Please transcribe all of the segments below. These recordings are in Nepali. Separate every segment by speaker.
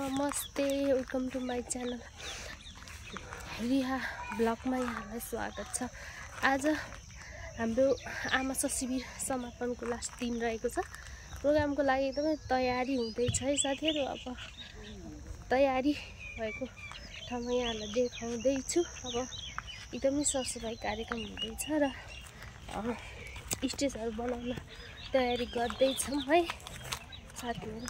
Speaker 1: नमस्ते, वेलकम टु माई च्यानल रिहा ब्लगमा यहाँलाई स्वागत छ। आज हाम्रो आमासा शिविर समापनको लास्ट दिन रहेको छ। प्रोग्रामको लागि एकदमै तयारी हुँदैछ है साथीहरू। अब तयारी भएको ठाउँमा यहाँलाई देखाउँदैछु। अब एकदमै सरसफाइ कार्यक्रम हुँदैछ र स्टेजहरू बनाउन तयारी गर्दैछौँ है साथीहरू।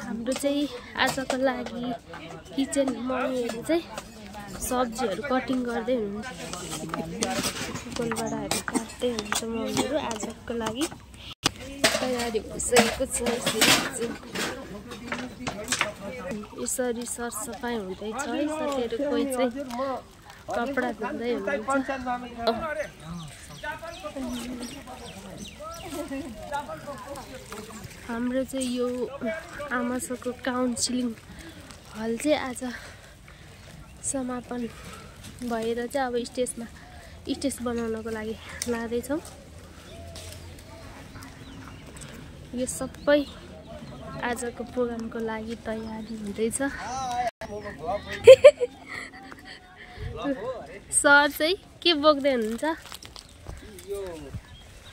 Speaker 1: हाम्रो चाहिँ आजको लागि किचन मम्मीहरू चाहिँ सब्जीहरू कटिङ गर्दै हुनुहुन्छ। गोलबडाहरू काट्दै हुन्छ मम्मीहरू। आजको लागि तयारी भइसकेको छ। यसरी सरसफाइ हुँदैछ है साथीहरू। कोही चाहिँ कपडा धुँदै हुनुहुन्छ। हाम्रो चाहिँ यो आमासाको काउन्सिलिङ हल चाहिँ आज समापन भएर चाहिँ अब स्टेज बनाउनको लागि लाँदैछौँ। यो सबै आजको प्रोग्रामको लागि तयारी हुँदैछ। सर चाहिँ के बोक्दै हुनुहुन्छ?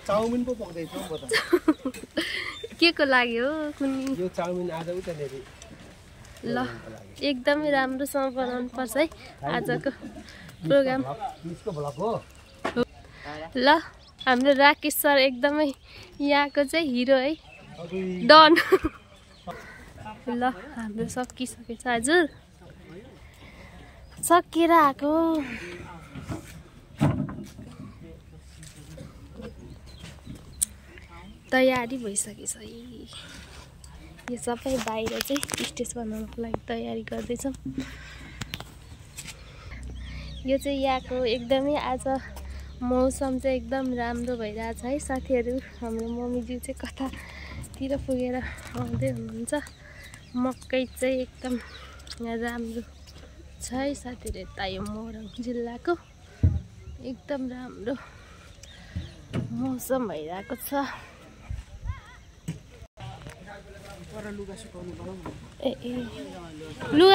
Speaker 2: चाउमिन पो पक्दैछ म त।
Speaker 1: के को लागि हो?
Speaker 2: यो चाउमिन आज उतानेरि
Speaker 1: ल एकदमै राम्रोसँग बनाउनु पर्छ है आजको प्रोग्राम। ल हाम्रो राकेश सर एकदमै यहाँको चाहिँ हिरो है, डन। ल हाम्रो सकिसकेछ। हजुर सकिएर आएको। तयारी भइसकेछ है। यो सबै बाहिर चाहिँ स्टेज बनाउनको लागि तयारी गर्दैछौँ। यो चाहिँ यहाँको एकदमै आज मौसम चाहिँ एकदम राम्रो भइरहेछ है साथीहरू। हाम्रो मम्मीज्यू चाहिँ कतातिर पुगेर आउँदै हुनुहुन्छ। मकै चाहिँ एकदम राम्रो छ है साथीहरू। यता यो मोरङ जिल्लाको एकदम राम्रो मौसम भइरहेको छ। लुगा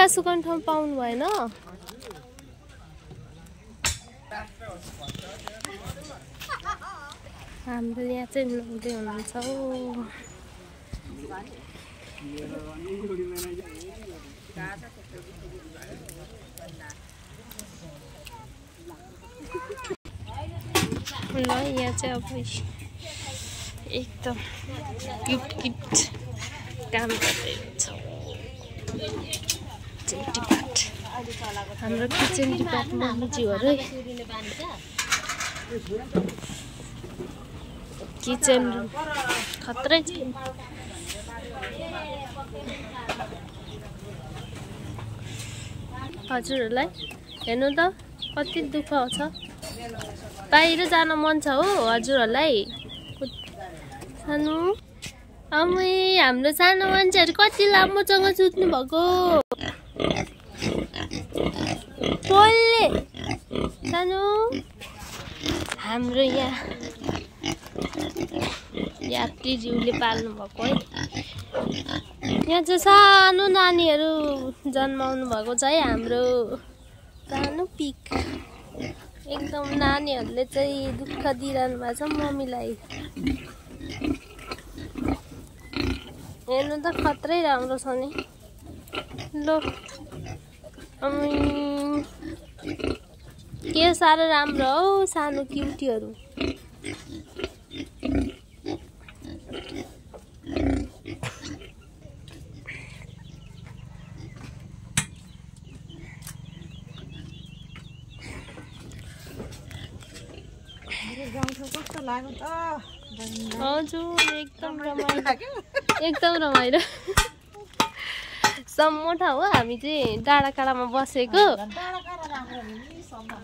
Speaker 1: सुकाउनु ठाउँ पाउनु भएन? हाम्रो यहाँ चाहिँ नुहाउँदै हुनुहुन्छ हो। ल यहाँ चाहिँ अब एकदम क्युट काम गर्दै हुन्छ। हाम्रो किचन डिपार्टमेन्टज्यूहरू किचन रुम खत्रै छ। हजुरहरूलाई हेर्नु त कति दुःख छ। बाहिर जान मन छ हो हजुरहरूलाई। सानो हाम्रो सानो मान्छेहरू कति लामोसँग सुत्नु भएको। बोल्ले सानो हाम्रो यात्रीज्यूले पाल्नु भएको है। यहाँ चाहिँ सानो नानीहरू जन्माउनु भएको छ है। हाम्रो सानो पिक एकदम नानीहरूले चाहिँ दुःख दिइरहनु भएको छ मम्मीलाई। हेर्नु त खत्रै राम्रो छ नि। ल के साह्रो राम्रो हौ सानो क्युटीहरू। हजुर एकदम रमाइलो सम्म ठाउँ हो। हामी चाहिँ डाँडाकाँडामा बसेको।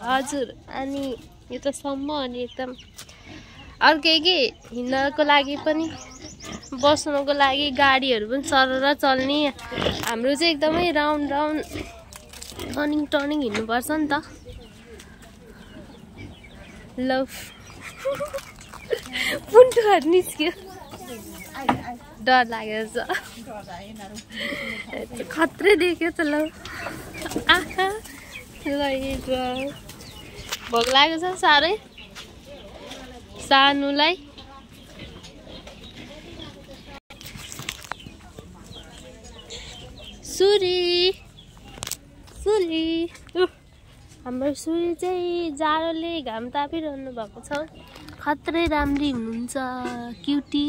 Speaker 1: हजुर अनि यो त सम्म अनि एकदम अर्कै के हिँड्नको लागि पनि बस्नुको लागि गाडीहरू पनि सरर चल्ने। हाम्रो चाहिँ एकदमै राउन्ड टर्निङ हिँड्नुपर्छ नि त। ल पुन्टुहरू निस्क्यो। डर लागेको छ खत्रै देख्यो त ल आहा भोक लागेको छ साह्रै सानुलाई सुरी हाम्रो सुरी चाहिँ जाडोले घाम तापिरहनु भएको छ खत्रै राम्री हुनुहुन्छ क्युटी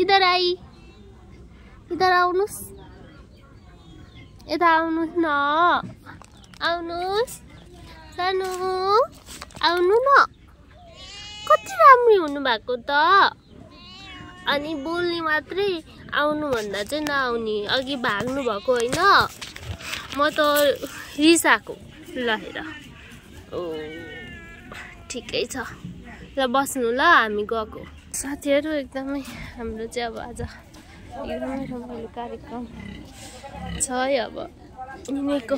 Speaker 1: इधर आउनुस् यता आउनुस् न आउनुस् सानो आउनु न कति राम्री हुनु भएको त अनि बोल्ने मात्रै आउनु भन्दा चाहिँ नआउने अघि भाग्नु भएको होइन म त रिसाएको ल हेर ओ ठिकै छ ल बस्नु ल हामी गएको साथीहरू एकदमै हाम्रो चाहिँ अब आज एकदमै रमाइलो कार्यक्रम छ अब यिनीको